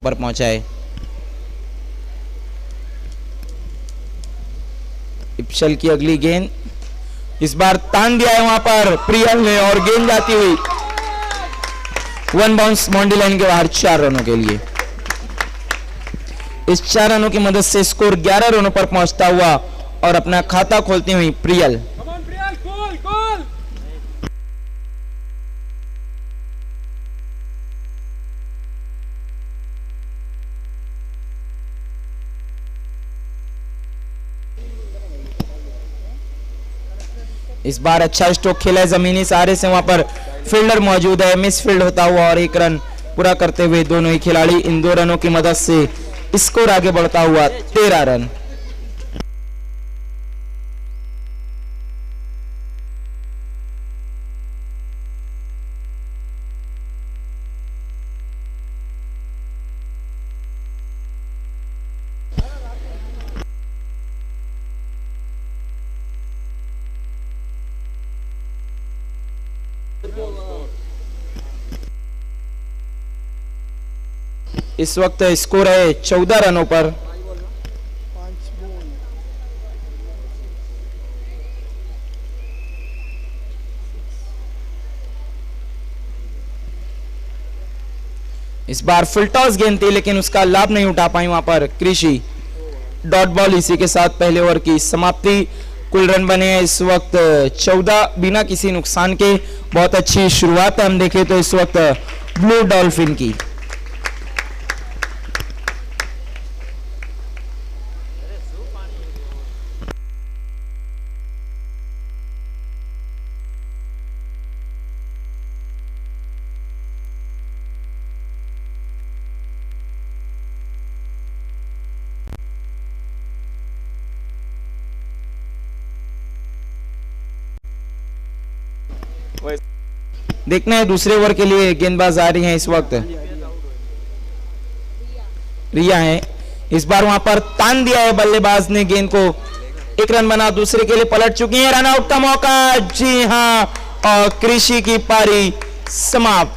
पर पहुंचा है। इप्शल की अगली गेंद, इस बार तान दिया है वहां पर प्रियल ने और गेंद जाती हुई वन बाउंस बाउंड्री लाइन के बाहर 4 रनों के लिए। इस 4 रनों की मदद से स्कोर 11 रनों पर पहुंचता हुआ और अपना खाता खोलती हुई प्रियल। इस बार अच्छा स्ट्रोक खेला है जमीनी सहारे से, वहां पर फील्डर मौजूद है, मिस फील्ड होता हुआ और 1 रन पूरा करते हुए दोनों ही खिलाड़ी इन 2 रनों की मदद से स्कोर आगे बढ़ता हुआ 13 रन। इस वक्त स्कोर है 14 रनों पर। इस बार फुल टॉस गेंद थी लेकिन उसका लाभ नहीं उठा पाई वहां पर कृषि। डॉट बॉल, इसी के साथ पहले ओवर की समाप्ति। कुल रन बने हैं इस वक्त 14 बिना किसी नुकसान के। बहुत अच्छी शुरुआत है हम देखें तो इस वक्त ब्लू डॉल्फिन की। देखना है दूसरे ओवर के लिए गेंदबाज आ रही हैं इस वक्त रिया है। इस बार वहां पर तान दिया है बल्लेबाज ने गेंद को। 1 रन बना, दूसरे के लिए पलट चुकी है। रन आउट का मौका, जी हां, और कृषि की पारी समाप्त।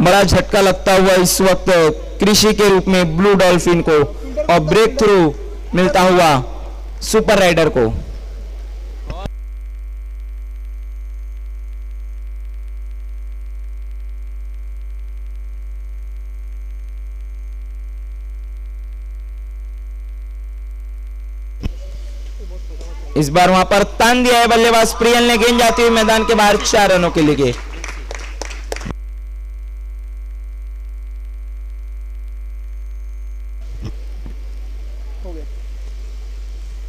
बड़ा झटका लगता हुआ इस वक्त कृषि के रूप में ब्लू डॉल्फिन को और ब्रेक थ्रू मिलता हुआ सुपर राइडर को। इस बार वहां पर तान दिया है बल्लेबाज प्रियल ने, गेंद जाती हुई मैदान के बाहर 4 रनों के लिए।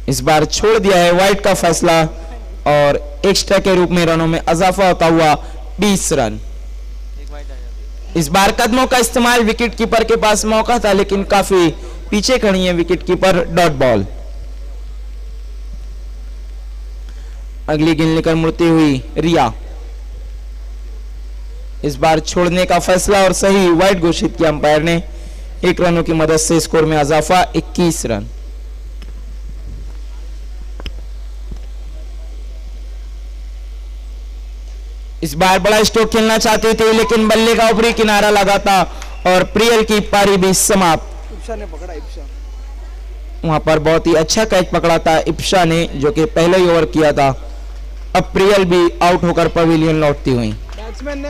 इस बार छोड़ दिया है वाइड का फैसला और एक्स्ट्रा के रूप में रनों में इजाफा होता हुआ 20 रन। इस बार कदमों का इस्तेमाल, विकेट कीपर के पास मौका था लेकिन काफी पीछे खड़ी है विकेट कीपर। Dot ball. अगली गेंद लेकर मुड़ती हुई रिया। इस बार छोड़ने का फैसला और सही वाइड घोषित किया अंपायर ने। 1 रनों की मदद से स्कोर में इजाफा 21 रन। इस बार बड़ा स्ट्रोक खेलना चाहते थे लेकिन बल्ले का ऊपरी किनारा लगा था और प्रियल की पारी भी समाप्त। इप्शा ने पकड़ा, इप्शा वहां पर बहुत ही अच्छा कैच पकड़ा था इप्शा ने, जो कि पहले ही ओवर किया था। अब प्रियल भी आउट होकर पवेलियन लौटती हुई। बैट्समैन ने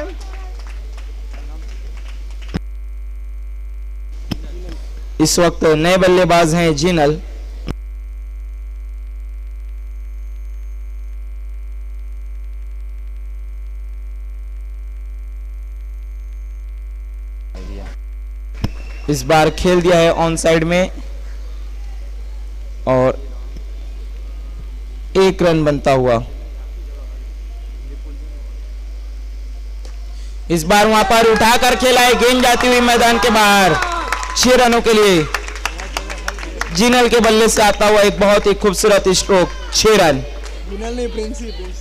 इस वक्त नए बल्लेबाज हैं जिनल। इस बार खेल दिया है ऑन साइड में और 1 रन बनता हुआ। इस बार वहां पर उठाकर खेला है, गेंद जाती हुई मैदान के बाहर 6 रनों के लिए। जिनल के बल्ले से आता हुआ एक बहुत ही खूबसूरत स्ट्रोक, 6 रन।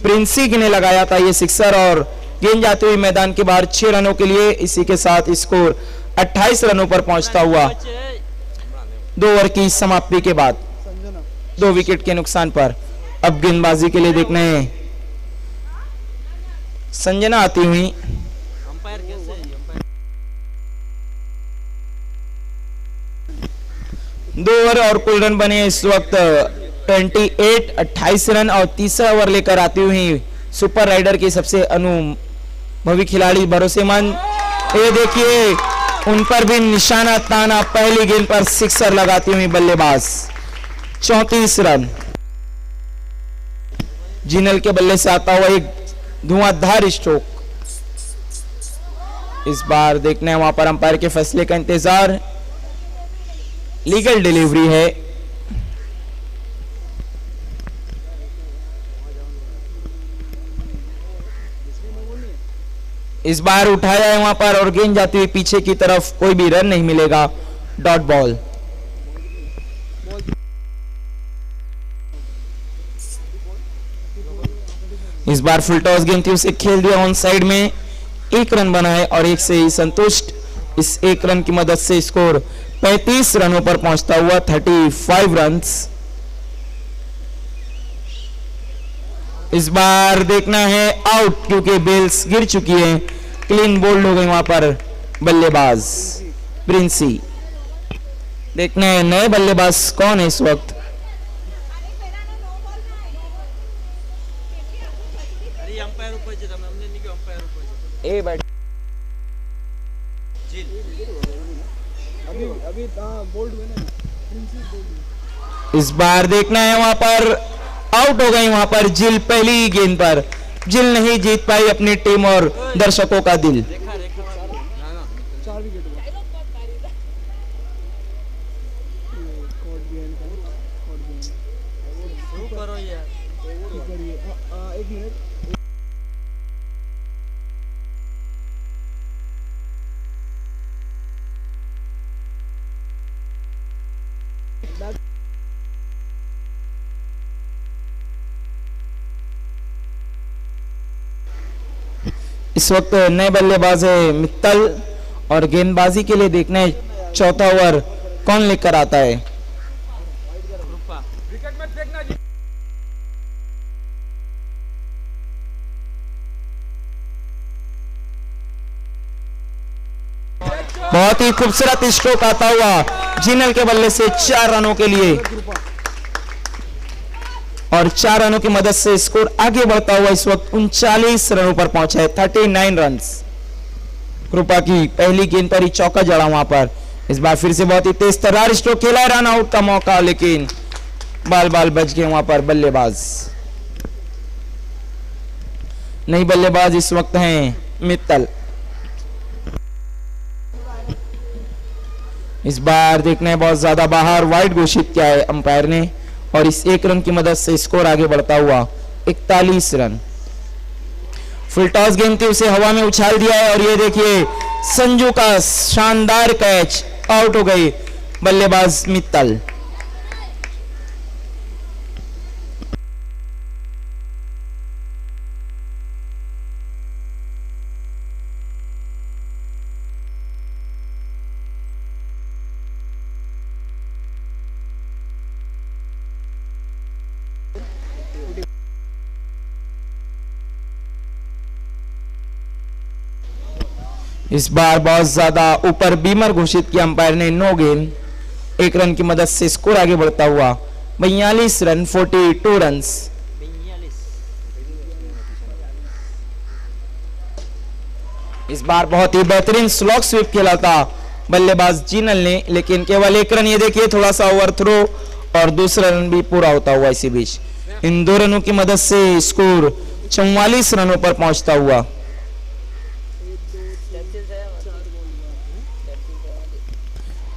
प्रिंसी ने लगाया था ये सिक्सर और गेंद जाती हुई मैदान के बाहर 6 रनों के लिए। इसी के साथ स्कोर 28 रनों पर पहुंचता हुआ 2 ओवर की समाप्ति के बाद 2 विकेट के नुकसान पर। अब गेंदबाजी के लिए देखने संजना आती हुई। 2 ओवर और कुल रन बने इस वक्त 28 रन और तीसरा ओवर लेकर आती हुई सुपर राइडर की सबसे अनुभवी खिलाड़ी भरोसेमंद, ये देखिए उन पर भी निशाना ताना, पहली गेंद पर सिक्सर लगाती हुई बल्लेबाज। 34 रन। जिनल के बल्ले से आता हुआ एक धुआंधार स्ट्रोक। इस बार देखना है वहां पर अंपायर के फैसले का इंतजार। लीगल डिलीवरी है। इस बार उठाया है वहां पर और गेंद जाती हुई पीछे की तरफ, कोई भी रन नहीं मिलेगा, डॉट बॉल। इस बार फुल टॉस गेंद थी, उसे खेल दिया ऑन साइड में, 1 रन बना है और 1 से ही संतुष्ट। इस 1 रन की मदद से स्कोर 35 रनों पर पहुंचता हुआ 35 रन्स। इस बार देखना है आउट, क्योंकि बेल्स गिर चुकी है। क्लीन बोल्ड हो गई वहां पर बल्लेबाज प्रिंसी। देखना है नए बल्लेबाज कौन है इस वक्त। इस बार देखना है वहां पर आउट हो गई वहां पर जिल पहली गेंद पर। जिल नहीं जीत पाई अपनी टीम और दर्शकों का दिल। इस वक्त नए बल्लेबाज है मित्तल और गेंदबाजी के लिए देखना है चौथा ओवर कौन लेकर आता है। बहुत ही खूबसूरत स्ट्रोक आता हुआ जिनल के बल्ले से 4 रनों के लिए, और 4 रनों की मदद से स्कोर आगे बढ़ता हुआ इस वक्त 39 रनों पर पहुंचा है, 39 रन्स। कृपा की पहली गेंद पर ही चौका जड़ा वहां पर। इस बार फिर से बहुत ही तेज तर्रार स्ट्रोक खेला, रन आउट का मौका, लेकिन बाल बच गए वहां पर बल्लेबाज। नई बल्लेबाज इस वक्त हैं मित्तल। इस बार देखना है बहुत ज्यादा बाहर, वाइड घोषित किया है अंपायर ने, और इस 1 रन की मदद से स्कोर आगे बढ़ता हुआ 41 रन। फुल टॉस गेंद थी, उसे हवा में उछाल दिया है और ये देखिए संजू का शानदार कैच, आउट हो गई बल्लेबाज मित्तल। इस बार बहुत ज्यादा ऊपर बीमर घोषित किया अंपायर ने, नो गेंद। 1 रन की मदद से स्कोर आगे बढ़ता हुआ 42 रन, 42 रन्स। इस बार बहुत ही बेहतरीन स्लॉग स्वीप खेला था बल्लेबाज जिनल ने, लेकिन केवल 1 रन। ये देखिए थोड़ा सा ओवर थ्रो और दूसरा रन भी पूरा होता हुआ इसी बीच। इन 2 रनों की मदद से स्कोर 44 रनों पर पहुंचता हुआ।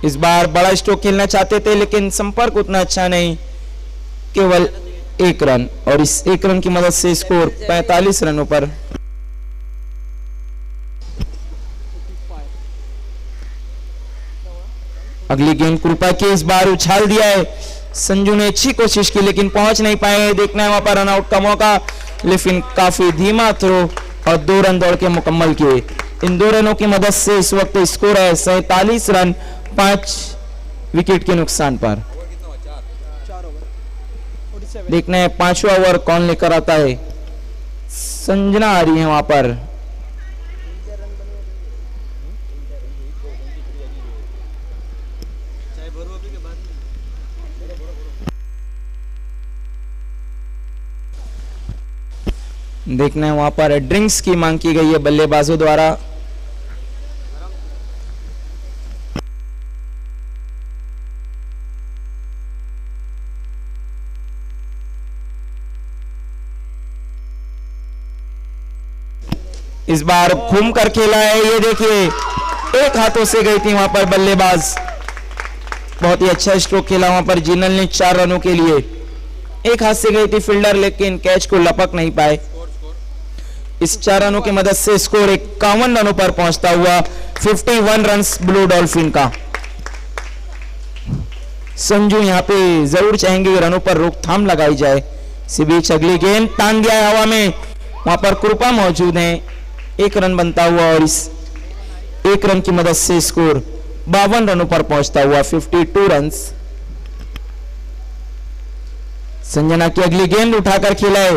इस बार बड़ा स्ट्रोक खेलना चाहते थे, लेकिन संपर्क उतना अच्छा नहीं, केवल 1 रन, और इस 1 रन की मदद से स्कोर 45 रनों पर। अगली गेंद कृपा की, इस बार उछाल दिया है संजू ने, अच्छी कोशिश की लेकिन पहुंच नहीं पाए। देखना है वहां पर रनआउट का मौका, लेकिन काफी धीमा थ्रो और 2 रन दौड़ के मुकम्मल किए। इन 2 रनों की मदद से इस वक्त स्कोर है 47 रन, 5 विकेट के नुकसान पर। देखना है 5वां ओवर कौन लेकर आता है। संजना आ रही है वहां पर। देखना है वहां पर ड्रिंक्स की मांग की गई है बल्लेबाजों द्वारा। इस बार घूम कर खेला है, ये देखिए एक हाथों से गई थी वहां पर बल्लेबाज। बहुत ही अच्छा स्ट्रोक खेला वहां पर जिनल ने 4 रनों के लिए। एक हाथ से गई थी फील्डर, लेकिन कैच को लपक नहीं पाए। इस 4 रनों की मदद से स्कोर 51 रनों पर पहुंचता हुआ 51 रन्स ब्लू डॉल्फिन का। संजू यहां पे जरूर चाहेंगे रनों पर रोकथाम लगाई जाए। इसी बीच अगली गेंद तान दिया है हवा में, वहां पर कृपा मौजूद है। 1 रन बनता हुआ और इस 1 रन की मदद से स्कोर 52 रनों पर पहुंचता हुआ 52 रन्स। संजना की अगली गेंद उठाकर खेला है,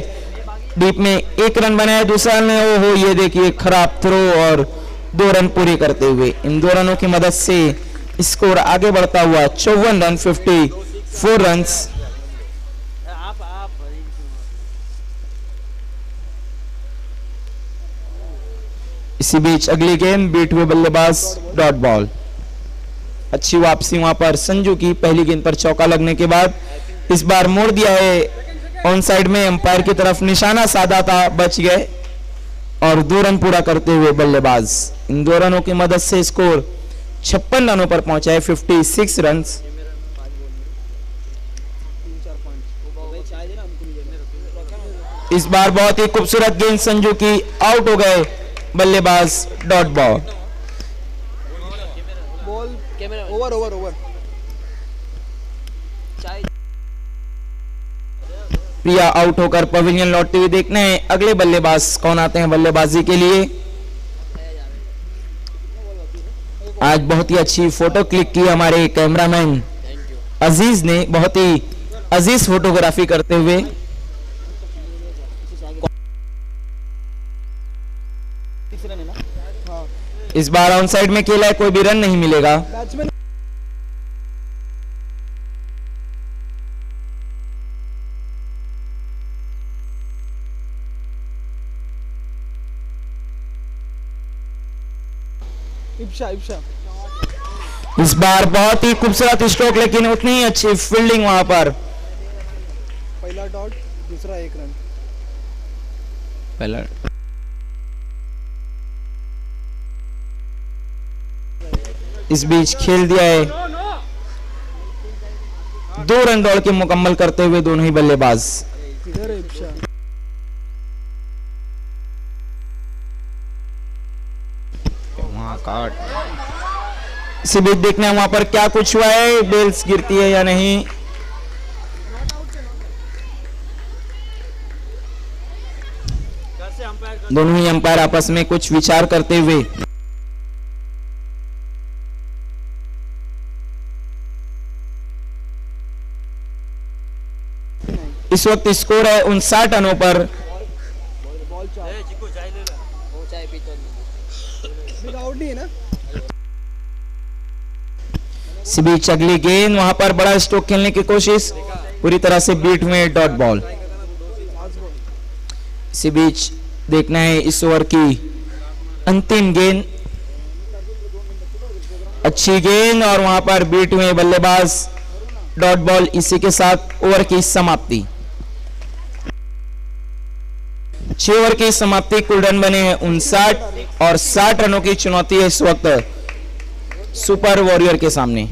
डीप में 1 रन बनाया, दूसरा ने ओहो ये देखिए खराब थ्रो और 2 रन पूरे करते हुए इन 2 रनों की मदद से स्कोर आगे बढ़ता हुआ 54 रन 54 रन्स। इसी बीच अगली गेंद बीट हुए बल्लेबाज डॉट बॉल। अच्छी वापसी वहां पर संजू की पहली गेंद पर चौका लगने के बाद। इस बार मोड़ दिया है ऑन साइड में, अंपायर की तरफ निशाना साधा था, बच गए और 2 रन पूरा करते हुए बल्लेबाज इन 2 रनों की मदद से स्कोर 56 रनों पर पहुंचा है 56 रन। इस बार बहुत ही खूबसूरत गेंद संजू की, आउट हो गए बल्लेबाज dot ball. Over over over. Priya out होकर पवेलियन लौटते हुए देखने हैं अगले बल्लेबाज कौन आते हैं बल्लेबाजी के लिए। आज बहुत ही अच्छी फोटो क्लिक की हमारे कैमरामैन अजीज ने, बहुत ही अजीज फोटोग्राफी करते हुए। इस बार ऑन साइड में खेला है, कोई भी रन नहीं मिलेगा। इब्शा इस बार बहुत ही खूबसूरत स्ट्रोक, लेकिन उतनी ही अच्छी फील्डिंग वहां पर। पहला डॉट, दूसरा 1 रन। पहला इस बीच खेल दिया है, 2 रन दौड़ के मुकम्मल करते हुए दोनों ही बल्लेबाज। इधर है इब्शा। इसी बीच देखना है वहां पर क्या कुछ हुआ है, बेल्स गिरती है या नहीं। दोनों ही अंपायर आपस में कुछ विचार करते हुए इस वक्त स्कोर है 59 रनों पर। आउट नहीं है ना। इसी बीच अगली गेंद, वहां पर बड़ा स्ट्रोक खेलने की कोशिश, पूरी तरह से बीट में डॉट बॉल। इसी बीच देखना है इस ओवर की अंतिम गेंद, अच्छी गेंद और वहां पर बीट हुए बल्लेबाज डॉट बॉल। इसी के साथ ओवर की समाप्ति। 6 ओवर की समाप्ति, कुल रन बने हैं 59 और 60 रनों की चुनौती है इस वक्त सुपर वॉरियर के सामने,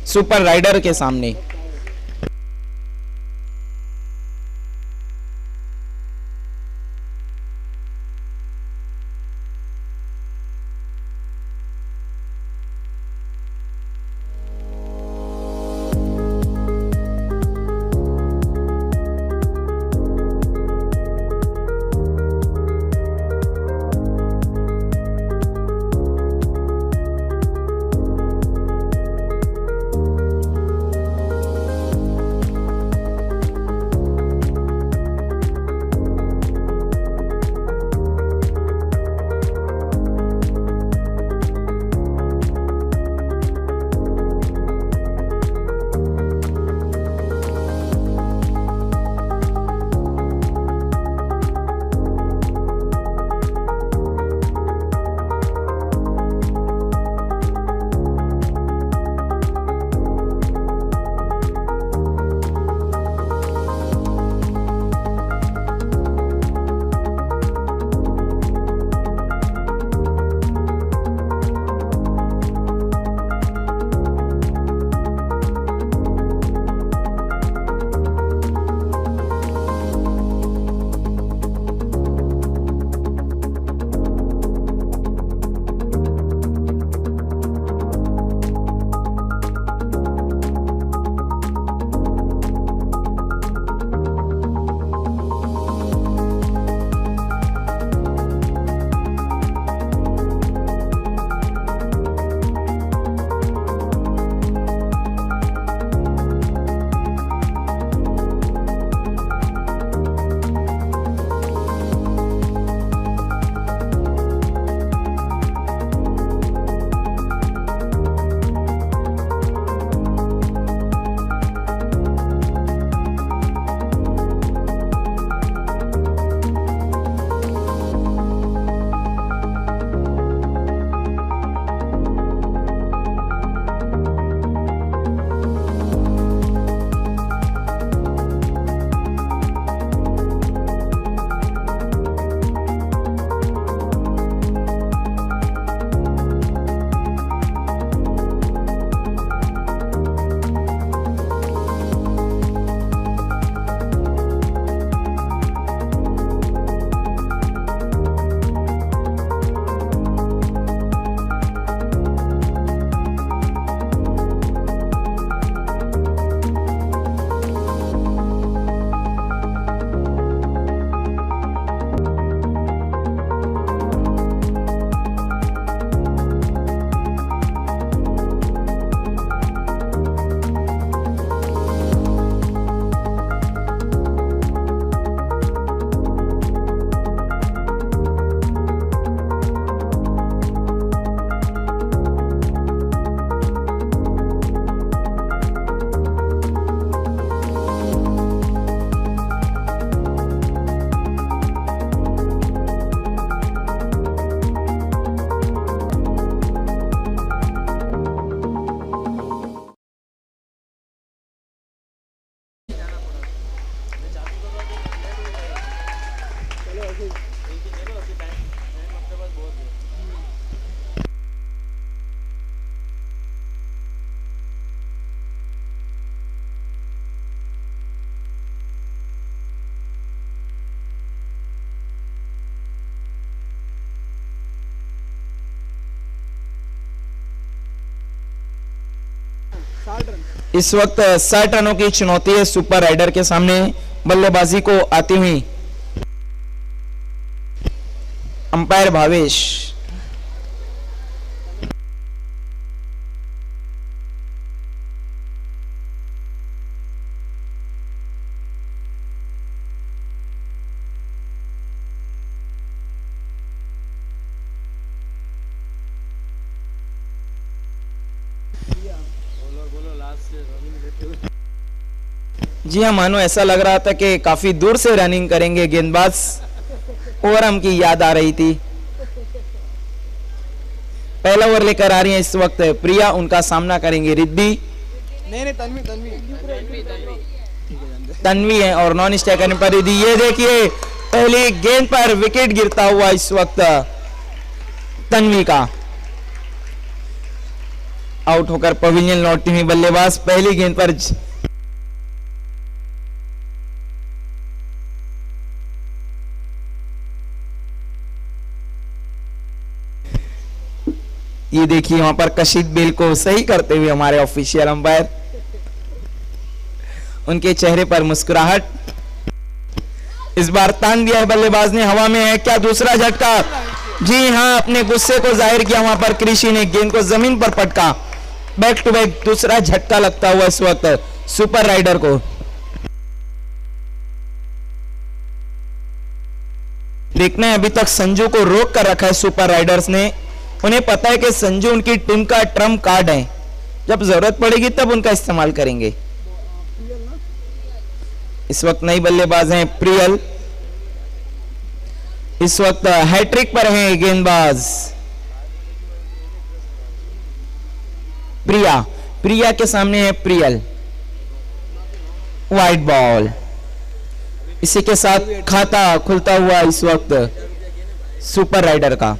सुपर राइडर के सामने। 60 रन। इस वक्त 60 रनों की चुनौती है सुपर राइडर के सामने बल्लेबाजी को आती हुई। अंपायर भावेश। जी हाँ, मानो ऐसा लग रहा था कि काफी दूर से रनिंग करेंगे गेंदबाज। ओवरआर्म की याद आ रही थी। पहला ओवर लेकर आ रही है इस वक्त प्रिया, उनका सामना करेंगे रिद्धि। नहीं तन्वी तन्वी है और नॉन स्ट्राइकर पर रिद्धि। ये देखिए पहली गेंद पर विकेट गिरता हुआ इस वक्त तन्वी का। आउट होकर पवेलियन लौटती हुई बल्लेबाज पहली गेंद पर ये देखिए वहां पर कशिद बेल को सही करते हुए हमारे ऑफिशियल अंपायर, उनके चेहरे पर मुस्कुराहट। इस बार तान दिया है बल्लेबाज ने, हवा में है क्या दूसरा झटका? जी हां, अपने गुस्से को जाहिर किया वहां पर कृषि ने, गेंद को जमीन पर पटका। बैक टू बैक दूसरा झटका लगता हुआ इस वक्त सुपर राइडर को। देखना है, अभी तक संजू को रोक कर रखा है सुपर राइडर्स ने। उन्हें पता है कि संजू उनकी टीम का ट्रम्प कार्ड है, जब जरूरत पड़ेगी तब उनका इस्तेमाल करेंगे। इस वक्त नई बल्लेबाज हैं प्रियल। इस वक्त हैट्रिक पर हैं गेंदबाज प्रिया। प्रिया के सामने है प्रियल। White ball. इसी के साथ खाता खुलता हुआ इस वक्त सुपर राइडर का।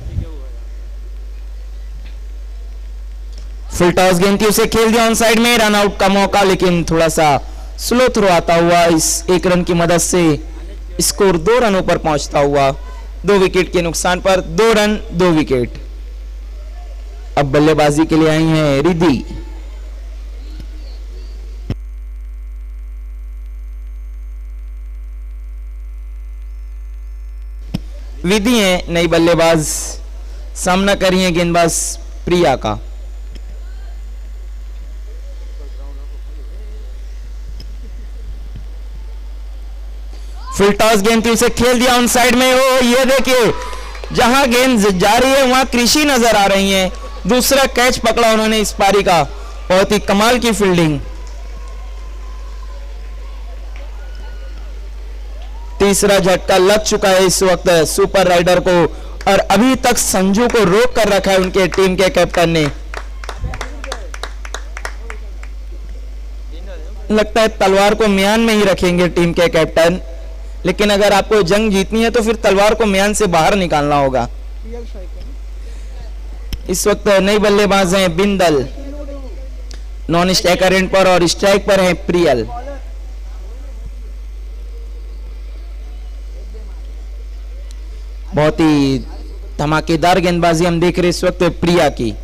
फुल टॉस गेंद थी, उसे खेल दिया ऑन साइड में। रन आउट का मौका, लेकिन थोड़ा सा स्लो थ्रो आता हुआ इस एक रन की मदद से स्कोर 2 रनों पर पहुंचता हुआ। 2 विकेट के नुकसान पर 2 रन 2 विकेट। अब बल्लेबाजी के लिए आई हैं रिद्धि। विधि है नई बल्लेबाज, सामना कर रही है गेंदबाज प्रिया का। फुल टॉस गेंद थी, उसे खेल दिया ऑन साइड में। ओ ये देखिए, जहां गेंद जा रही है वहां कृषि नजर आ रही है। दूसरा कैच पकड़ा उन्होंने इस पारी का, बहुत ही कमाल की फील्डिंग। तीसरा झटका लग चुका है इस वक्त सुपर राइडर को, और अभी तक संजू को रोक कर रखा है उनके टीम के कैप्टन ने। लगता है तलवार को म्यान में ही रखेंगे टीम के कैप्टन, लेकिन अगर आपको जंग जीतनी है तो फिर तलवार को म्यान से बाहर निकालना होगा। इस वक्त नई बल्लेबाज हैं बिंदल। नॉन स्ट्राइकर एंड पर और स्ट्राइक पर है प्रियल। बहुत ही धमाकेदार गेंदबाजी हम देख रहे इस वक्त प्रिया की।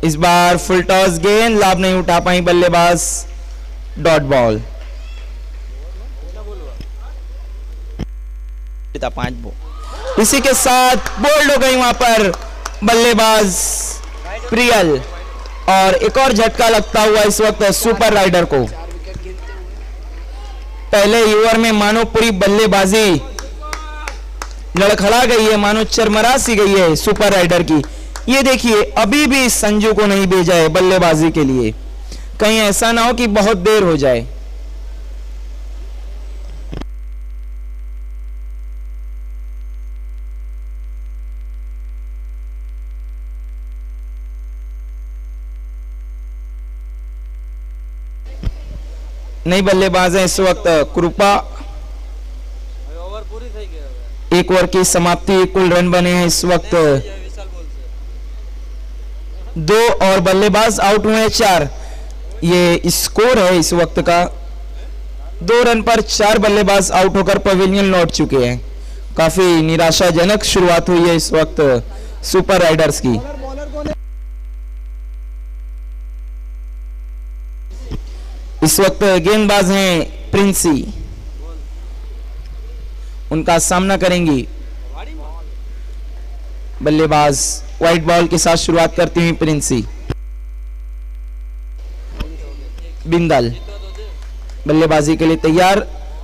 इस बार फुल टॉस गेंद, लाभ नहीं उठा पाई बल्लेबाज। Dot ball. 5 बॉल। इसी के साथ बोल्ड हो गई वहां पर बल्लेबाज प्रियल, और एक और झटका लगता हुआ इस वक्त सुपर राइडर को। पहले ओवर में मानो पूरी बल्लेबाजी लड़खड़ा गई है, मानो चरमरा सी गई है सुपर राइडर की। ये देखिए अभी भी संजू को नहीं भेजा है बल्लेबाजी के लिए, कहीं ऐसा ना हो कि बहुत देर हो जाए। नई बल्लेबाज है इस वक्त कृपा। एक ओवर की समाप्ति, कुल रन बने हैं इस वक्त 2 और बल्लेबाज आउट हुए हैं 4। ये स्कोर है इस वक्त का। 2 रन पर 4 बल्लेबाज आउट होकर पवेलियन लौट चुके हैं। काफी निराशाजनक शुरुआत हुई है इस वक्त सुपर राइडर्स की। इस वक्त गेंदबाज हैं प्रिंसी, उनका सामना करेंगी बल्लेबाज। व्हाइट बॉल के साथ शुरुआत करती हुई प्रिंसी। बिंदल बल्लेबाजी के लिए तैयार।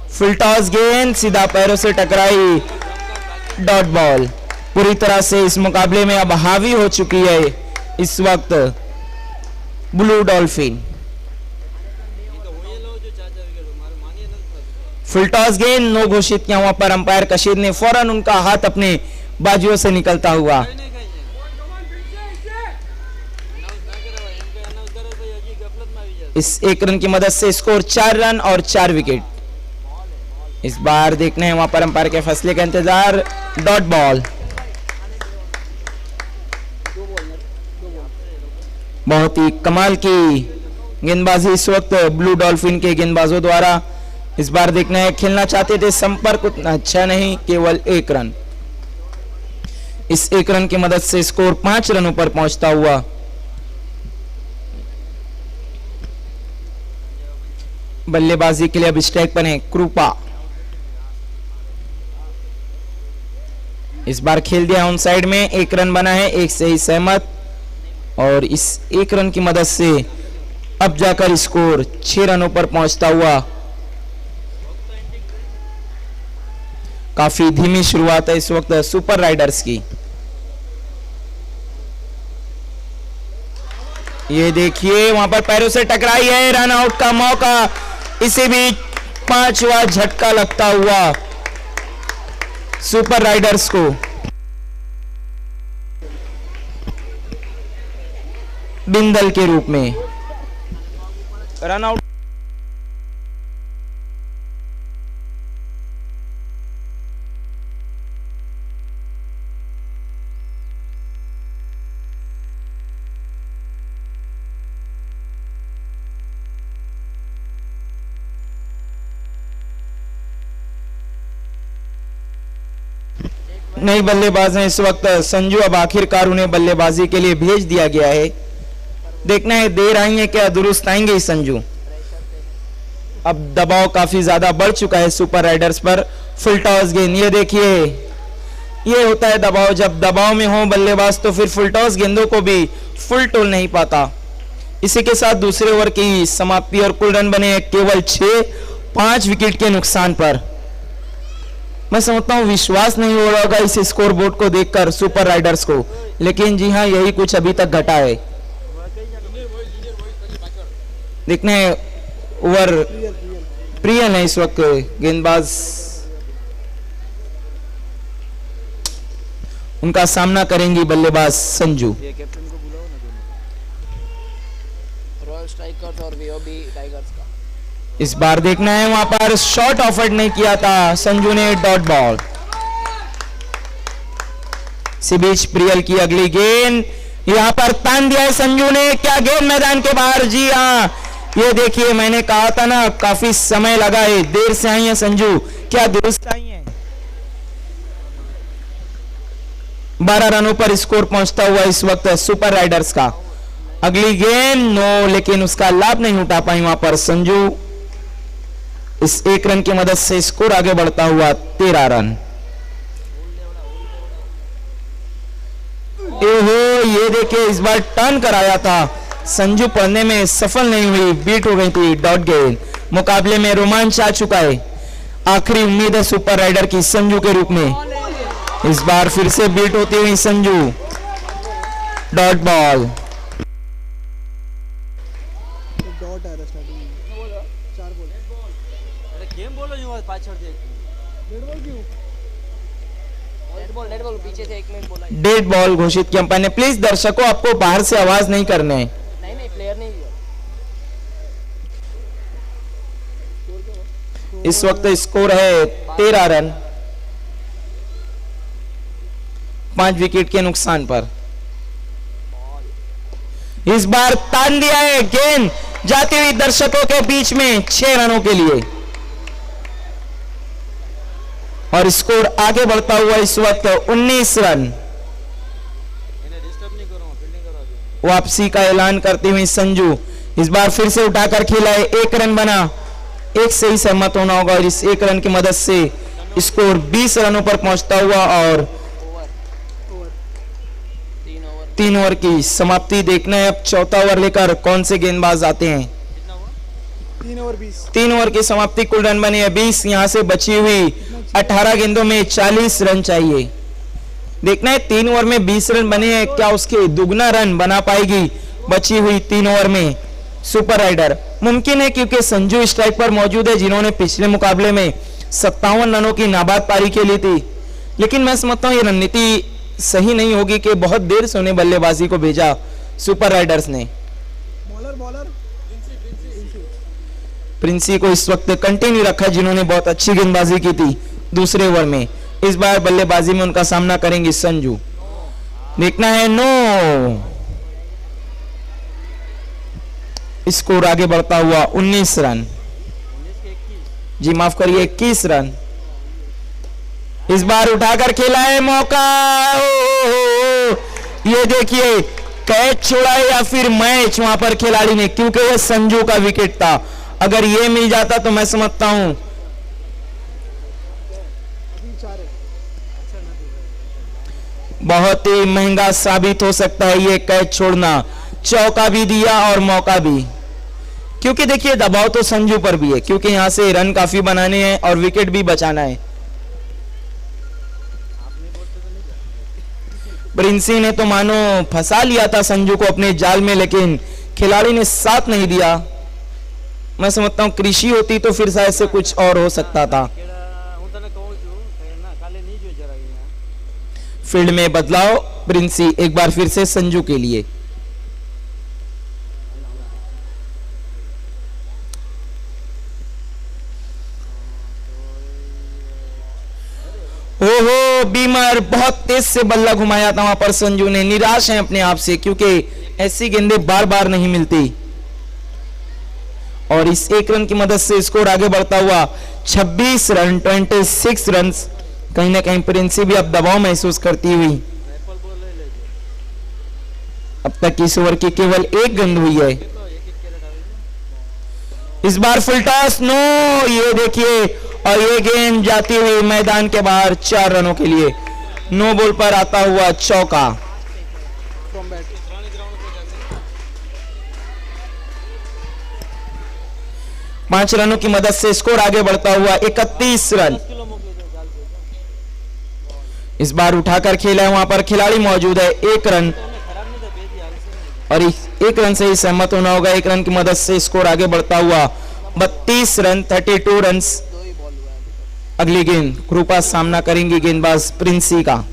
फुल टॉस गेंद सीधा पैरों से टकराई, डॉट बॉल। पूरी तरह से इस मुकाबले में अब हावी हो चुकी है इस वक्त ब्लू डॉल्फिन। फुल टॉस गेंद नो घोषित किया हुआ पर अंपायर कशीद ने फौरन उनका हाथ अपने बाजुओं से निकलता हुआ। इस 1 रन की मदद से स्कोर 4 रन और 4 विकेट। इस बार देखने हैं वहां पर अंपायर के फैसले का इंतजार। Dot ball. बहुत ही कमाल की गेंदबाजी इस वक्त ब्लू डॉल्फिन के गेंदबाजों द्वारा। इस बार देखना है, खेलना चाहते थे, संपर्क उतना अच्छा नहीं, केवल 1 रन। इस 1 रन की मदद से स्कोर 5 रनों पर पहुंचता हुआ। बल्लेबाजी के लिए अब स्ट्राइक पर है कृपा। इस बार खेल दिया ऑन साइड में, 1 रन बना है, 1 से ही सहमत। और इस 1 रन की मदद से अब जाकर स्कोर 6 रनों पर पहुंचता हुआ। काफी धीमी शुरुआत है इस वक्त सुपर राइडर्स की। ये देखिए वहां पर पैरों से टकराई है, रन आउट का मौका। इसी बीच 5वां झटका लगता हुआ सुपर राइडर्स को। बिंदल के रूप में रन आउट। नई बल्लेबाज हैं इस वक्त संजू। अब आखिरकार उन्हें बल्लेबाजी के लिए भेज दिया गया है। देखना है देर आई है क्या दुरुस्त आएंगे संजू। अब दबाव काफी ज्यादा बढ़ चुका है सुपर राइडर्स पर। फुल टॉस गेंद, ये देखिए ये होता है दबाव। जब दबाव में हो बल्लेबाज तो फिर फुल टॉस गेंदों को भी फुल टोल नहीं पाता। इसी के साथ दूसरे ओवर की समाप्ति और कुल रन बने केवल 6, 5 विकेट के नुकसान पर। मैं समझता हूं विश्वास नहीं हो रहा होगा इस स्कोर बोर्ड को देखकर सुपर राइडर्स को, लेकिन जी हां यही कुछ अभी तक घटा है। देखने ओवर प्रियल है इस वक्त गेंदबाज, उनका सामना करेंगी बल्लेबाज संजू। रॉयल स्ट्राइकर्स और वीओबी टाइगर्स का इस बार देखना है, वहां पर शॉट ऑफर नहीं किया था संजू ने, डॉट बॉल। इसी बीच प्रियल की अगली गेंद, यहां पर तान दिया है संजू ने। क्या गेंद मैदान के बाहर, जी हां ये देखिए मैंने कहा था ना काफी समय लगा है, देर से आई है संजू, क्या दुरुस्त आई है। 12 रनों पर स्कोर पहुंचता हुआ इस वक्त सुपर राइडर्स का। अगली गेंद नो, लेकिन उसका लाभ नहीं उठा पाई वहां पर संजू। इस 1 रन की मदद से स्कोर आगे बढ़ता हुआ 13 रन। ये देखिए इस बार टर्न कराया था संजू, पढ़ने में सफल नहीं हुई, बीट हो गई थी डॉट गेंद। मुकाबले में रोमांच आ चुका है। आखिरी उम्मीद है सुपर राइडर की संजू के रूप में। इस बार फिर से बीट होती हुई संजू, डॉट बॉल। डॉट आ रहा स्टार्टिंग में 4 बॉल। अरे गेम बोलो जो पाछड़ दे डेड बॉल क्यों? नेट बॉल पीछे से 1 मिनट बोला। डेड बॉल घोषित किया अंपायर ने। प्लीज दर्शकों आपको बाहर से आवाज नहीं करने है। नहीं प्लेयर नहीं दिया। इस वक्त स्कोर है 13 रन 5 विकेट के नुकसान पर। इस बार तान दिया है गेंद जाती हुई दर्शकों के बीच में 6 रनों के लिए, और स्कोर आगे बढ़ता हुआ इस वक्त 19 रन। वापसी का ऐलान करती हुई संजू, इस बार फिर से उठाकर खेला है, 1 रन बना। एक से ही सहमत होना होगा और इस 1 रन की मदद से स्कोर 20 रनों पर पहुंचता हुआ और 3 ओवर की समाप्ति। देखना है अब चौथा ओवर लेकर कौन से गेंदबाज आते हैं। 3 ओवर 20। 3 ओवर की समाप्ति, कुल रन बने हैं 20। यहां से बची हुई 18 गेंदों में 40 रन चाहिए। देखना है 3 ओवर में 20 रन बने हैं, क्या उसके दुगना रन बना पाएगी बची हुई 3 ओवर में सुपर राइडर। मुमकिन है क्योंकि संजू स्ट्राइक पर मौजूद है, जिन्होंने पिछले मुकाबले में 57 रनों की नाबाद पारी खेली थी। लेकिन मैं समझता हूं ये रणनीति सही नहीं होगी कि बहुत देर से उन्हें बल्लेबाजी को भेजा सुपर राइडर्स ने। बॉलर प्रिंसी को इस वक्त कंटिन्यू रखा, जिन्होंने बहुत अच्छी गेंदबाजी की थी दूसरे ओवर में। इस बार बल्लेबाजी में उनका सामना करेंगे संजू। देखना है नो, स्कोर आगे बढ़ता हुआ 19 रन, जी माफ करिए 21 रन। इस बार उठाकर खेला है, मौका, ये देखिए कैच छोड़ा है या फिर मैच वहां पर खिलाड़ी ने, क्योंकि यह संजू का विकेट था। अगर ये मिल जाता तो मैं समझता हूं बहुत ही महंगा साबित हो सकता है ये कैच छोड़ना। चौका भी दिया और मौका भी, क्योंकि देखिए दबाव तो संजू पर भी है, क्योंकि यहां से रन काफी बनाने हैं और विकेट भी बचाना है। प्रिंसी ने तो मानो फंसा लिया था संजू को अपने जाल में, लेकिन खिलाड़ी ने साथ नहीं दिया। मैं समझता हूं कृषि होती तो फिर शायद से कुछ और हो सकता था। फील्ड में बदलाव, प्रिंसी एक बार फिर से संजू के लिए। ओहो, बीमर बहुत तेज से बल्ला घुमाया था वहां पर संजू ने। निराश है अपने आप से, क्योंकि ऐसी गेंदें बार बार नहीं मिलती। और इस 1 रन की मदद से स्कोर आगे बढ़ता हुआ 26 रन, 26 रन। कहीं ना कहीं प्रिंसी भी अब दबाव महसूस करती हुई। अब तक इस ओवर की केवल 1 गेंद हुई है। इस बार फुल टॉस, नो, ये देखिए, और ये गेंद जाती हुई मैदान के बाहर 4 रनों के लिए। नो बॉल पर आता हुआ चौका। 5 रनों की मदद से स्कोर आगे बढ़ता हुआ 31 रन। इस बार उठाकर खेला है, वहां पर खिलाड़ी मौजूद है, 1 रन, और 1 रन से ही सहमत होना होगा। 1 रन की मदद से स्कोर आगे बढ़ता हुआ 32 रन, 32 रन। अगली गेंद कृपा सामना करेंगी गेंदबाज प्रिंसी का।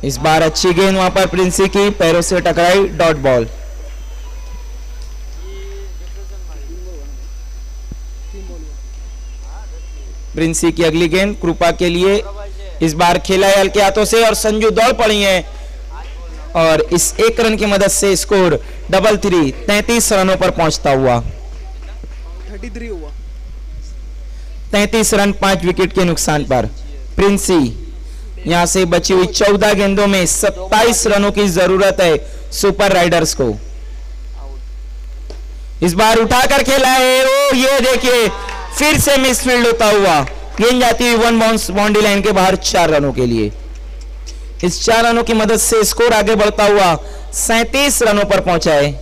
इस बार अच्छी गेंद वहां पर प्रिंसी की पैरों से टकराई, डॉट बॉल। प्रिंसी की अगली गेंद कृपा के लिए। इस बार खेला है हल्के हाथों से और संजू दौड़ पड़ी हैं, और इस 1 रन की मदद से स्कोर 33 रनों पर पहुंचता हुआ। 33 हुआ। 33 रन 5 विकेट के नुकसान पर। प्रिंसी यहां से बची हुई 14 गेंदों में 27 रनों की जरूरत है सुपर राइडर्स को। इस बार उठाकर खेला है, ओ ये देखिए फिर से मिसफील्ड होता हुआ गेंद जाती हुई 1 बाउंस बाउंड्री लाइन के बाहर 4 रनों के लिए। इस 4 रनों की मदद से स्कोर आगे बढ़ता हुआ 37 रनों पर पहुंचा है।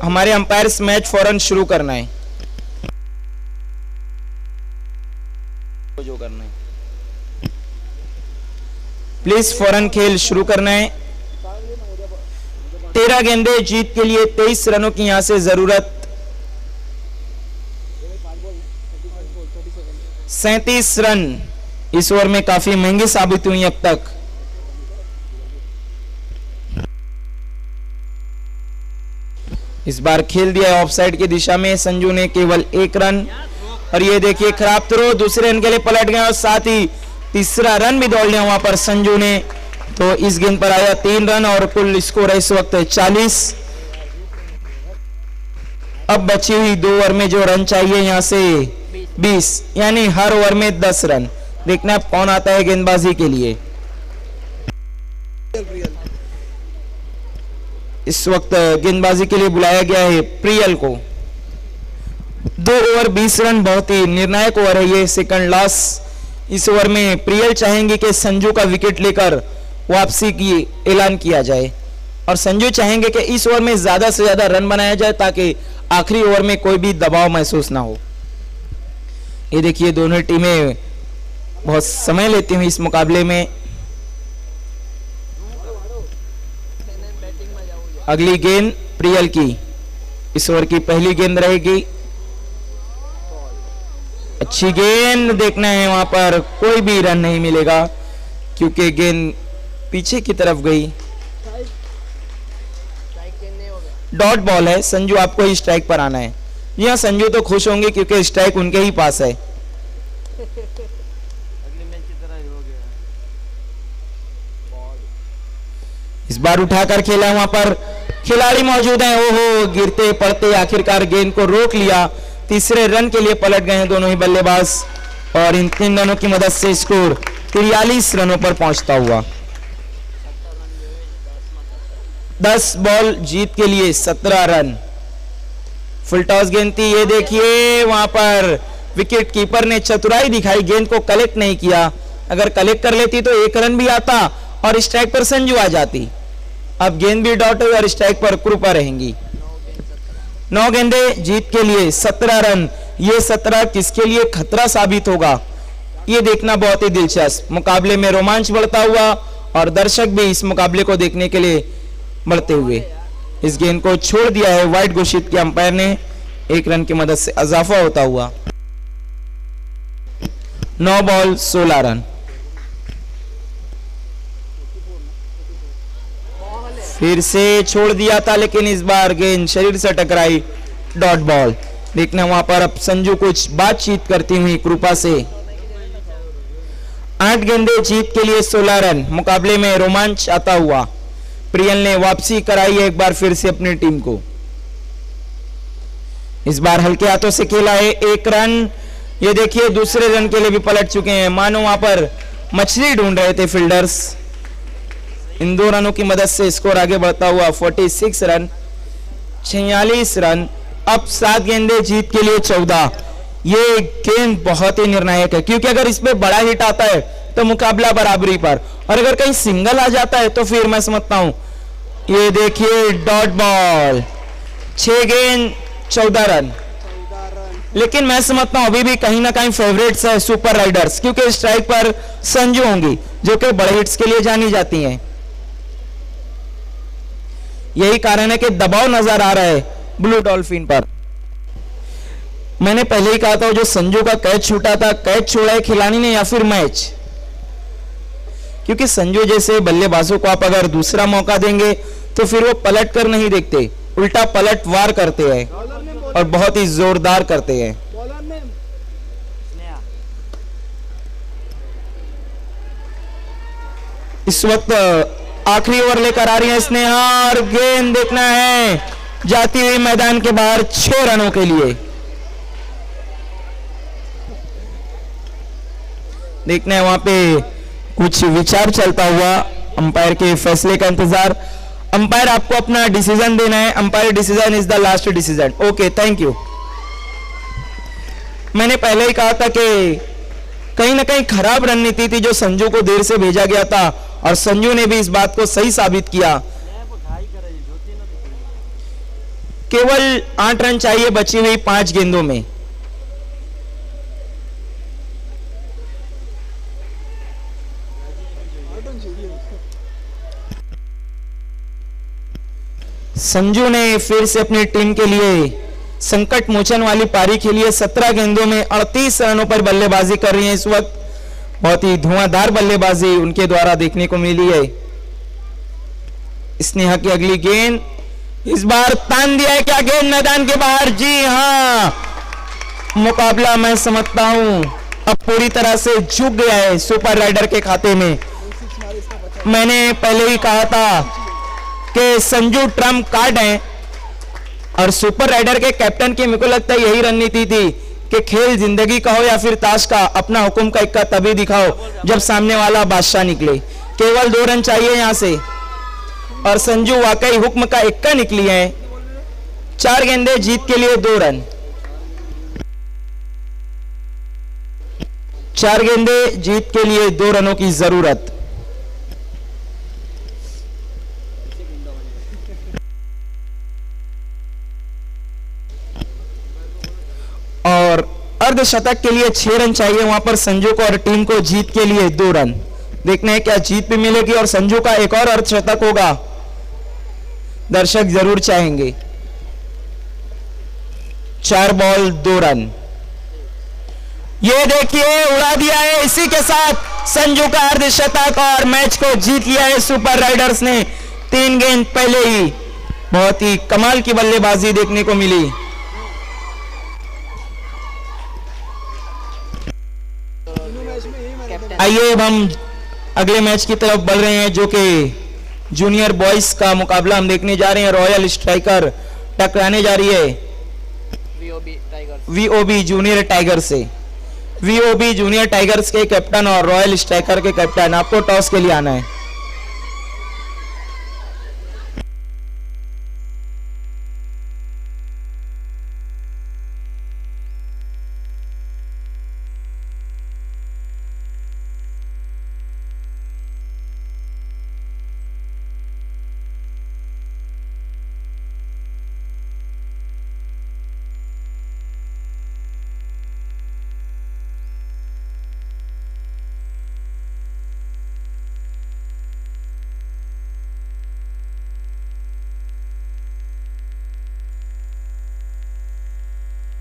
हमारे अंपायर्स मैच फौरन शुरू करना है, जो करना है प्लीज फौरन खेल शुरू करना है। 13 गेंदें जीत के लिए 23 रनों की यहां से जरूरत। 37 रन इस ओवर में काफी महंगी साबित हुई अब तक। इस बार खेल दिया है ऑफसाइड की दिशा में, संजू ने केवल 1 रन। और ये देखिए खराब थ्रो, दूसरे रन के लिए पलट गए और साथ ही तीसरा रन भी दौड़ लिया वहां पर संजू ने। तो इस गेंद पर आया 3 रन और कुल स्कोर है इस वक्त 40। अब बची हुई 2 ओवर में जो रन चाहिए यहां से 20, यानी हर ओवर में 10 रन। देखना अब कौन आता है गेंदबाजी के लिए। इस वक्त गेंदबाजी के लिए बुलाया गया है प्रियल को। 2 ओवर 20 रन, बहुत ही निर्णायक ओवर है ये, सेकंड लास्ट। इस ओवर में प्रियल चाहेंगे कि संजू का विकेट लेकर वापसी की ऐलान किया जाए और संजू चाहेंगे कि इस ओवर में ज्यादा से ज्यादा रन बनाया जाए ताकि आखिरी ओवर में कोई भी दबाव महसूस ना हो। ये देखिए दोनों टीमें बहुत समय लेती हुई इस मुकाबले में। अगली गेंद प्रियल की, इस ओवर की पहली गेंद रहेगी। अच्छी गेंद, देखना है वहां पर कोई भी रन नहीं मिलेगा क्योंकि गेंद पीछे की तरफ गई। डॉट बॉल है, संजू आपको ही स्ट्राइक पर आना है। यहां संजू तो खुश होंगे क्योंकि स्ट्राइक उनके ही पास है। इस बार उठाकर खेला, वहां पर खिलाड़ी मौजूद हैं। ओहो, गिरते पड़ते आखिरकार गेंद को रोक लिया। तीसरे रन के लिए पलट गए हैं दोनों ही बल्लेबाज और इन 3 रनों की मदद से स्कोर 43 रनों पर पहुंचता हुआ। 10 बॉल जीत के लिए 17 रन। फुल टॉस गेंद थी, ये देखिए वहां पर विकेट कीपर ने चतुराई दिखाई, गेंद को कलेक्ट नहीं किया। अगर कलेक्ट कर लेती तो 1 रन भी आता और स्ट्राइक पर संजू आ जाती। अब गेंद भी डॉट हुई और स्ट्राइक पर कृपा रहेंगी। 9 गेंदे जीत के लिए 17 रन। ये 17 किसके लिए खतरा साबित होगा, ये देखना बहुत ही दिलचस्प। मुकाबले में रोमांच बढ़ता हुआ और दर्शक भी इस मुकाबले को देखने के लिए बढ़ते हुए। इस गेंद को छोड़ दिया है, वाइड घोषित किया अंपायर ने। 1 रन की मदद से इजाफा होता हुआ 9 बॉल 16 रन। फिर से छोड़ दिया था लेकिन इस बार गेंद शरीर से टकराई, डॉट बॉल। देखना वहां पर अब संजू कुछ बातचीत करती हुई कृपा से। 8 गेंदे जीत के लिए 16 रन। मुकाबले में रोमांच आता हुआ प्रियल ने वापसी कराई है एक बार फिर से अपनी टीम को। इस बार हल्के हाथों से खेला है, 1 रन। ये देखिए दूसरे रन के लिए भी पलट चुके हैं, मानो वहां पर मछली ढूंढ रहे थे फील्डर्स। इन 2 रनों की मदद से स्कोर आगे बढ़ता हुआ 46 रन, 46 रन। अब 7 गेंदे जीत के लिए 14। ये गेंद बहुत ही निर्णायक है क्योंकि अगर इसमें बड़ा हिट आता है तो मुकाबला बराबरी पर, और अगर कहीं सिंगल आ जाता है तो फिर मैं समझता हूं। ये देखिए डॉट बॉल, 6 गेंद 14 रन। लेकिन मैं समझता हूं अभी भी कहीं ना कहीं फेवरेट्स है सुपर राइडर्स, क्योंकि स्ट्राइक पर संजू होंगी जो कि बड़े हिट्स के लिए जानी जाती हैं। यही कारण है कि दबाव नजर आ रहा है ब्लू डॉल्फिन पर। मैंने पहले ही कहा था जो संजू का कैच छूटा था, कैच छोड़ा है खिलाड़ी ने या फिर मैच, क्योंकि संजू जैसे बल्लेबाजों को आप अगर दूसरा मौका देंगे तो फिर वो पलट कर नहीं देखते, उल्टा पलट वार करते हैं और बहुत ही जोरदार करते हैं। इस वक्त आखिरी ओवर लेकर आ रही है स्नेहा और गेंद देखना है जाती हुई मैदान के बाहर 6 रनों के लिए। देखना है वहां पे कुछ विचार चलता हुआ, अंपायर के फैसले का इंतजार। अंपायर आपको अपना डिसीजन देना है, umpire decision is the last decision. Okay, thank you. मैंने पहले ही कहा था कि कहीं ना कहीं खराब रणनीति थी जो संजू को देर से भेजा गया था और संजू ने भी इस बात को सही साबित किया। केवल 8 रन चाहिए बची हुई 5 गेंदों में। संजू ने फिर से अपनी टीम के लिए संकट मोचन वाली पारी खेली है। 17 गेंदों में 38 रनों पर बल्लेबाजी कर रही है इस वक्त। बहुत ही धुआंधार बल्लेबाजी उनके द्वारा देखने को मिली है। स्नेहा की अगली गेंद इस बार तान दिया है क्या गेंद मैदान के बाहर? जी हाँ, मुकाबला मैं समझता हूं अब पूरी तरह से झुक गया है सुपर राइडर के खाते में। मैंने पहले ही कहा था कि संजू ट्रम्प कार्ड हैं और सुपर राइडर के कैप्टन की मेरे को लगता है यही रणनीति थी कि खेल जिंदगी का हो या फिर ताश का, अपना हुक्म का इक्का तभी दिखाओ जब सामने वाला बादशाह निकले। केवल 2 रन चाहिए यहां से और संजू वाकई हुक्म का इक्का निकली है। 4 गेंदे जीत के लिए 2 रन। 4 गेंदे जीत के लिए 2 रनों की जरूरत। और अर्धशतक के लिए 6 रन चाहिए वहां पर संजू को और टीम को जीत के लिए 2 रन। देखना है क्या जीत भी मिलेगी और संजू का एक और अर्धशतक होगा, दर्शक जरूर चाहेंगे। 4 बॉल 2 रन। ये देखिए उड़ा दिया है, इसी के साथ संजू का अर्धशतक और मैच को जीत लिया है सुपर राइडर्स ने। 3 गेंद पहले ही बहुत ही कमाल की बल्लेबाजी देखने को मिली। आइए अब हम अगले मैच की तरफ बढ़ रहे हैं जो कि जूनियर बॉयज का मुकाबला हम देखने जा रहे हैं। रॉयल स्ट्राइकर टकराने जा रही है वीओबी जूनियर टाइगर से। वीओबी जूनियर टाइगर्स के कैप्टन और रॉयल स्ट्राइकर के कैप्टन, आपको टॉस के लिए आना है।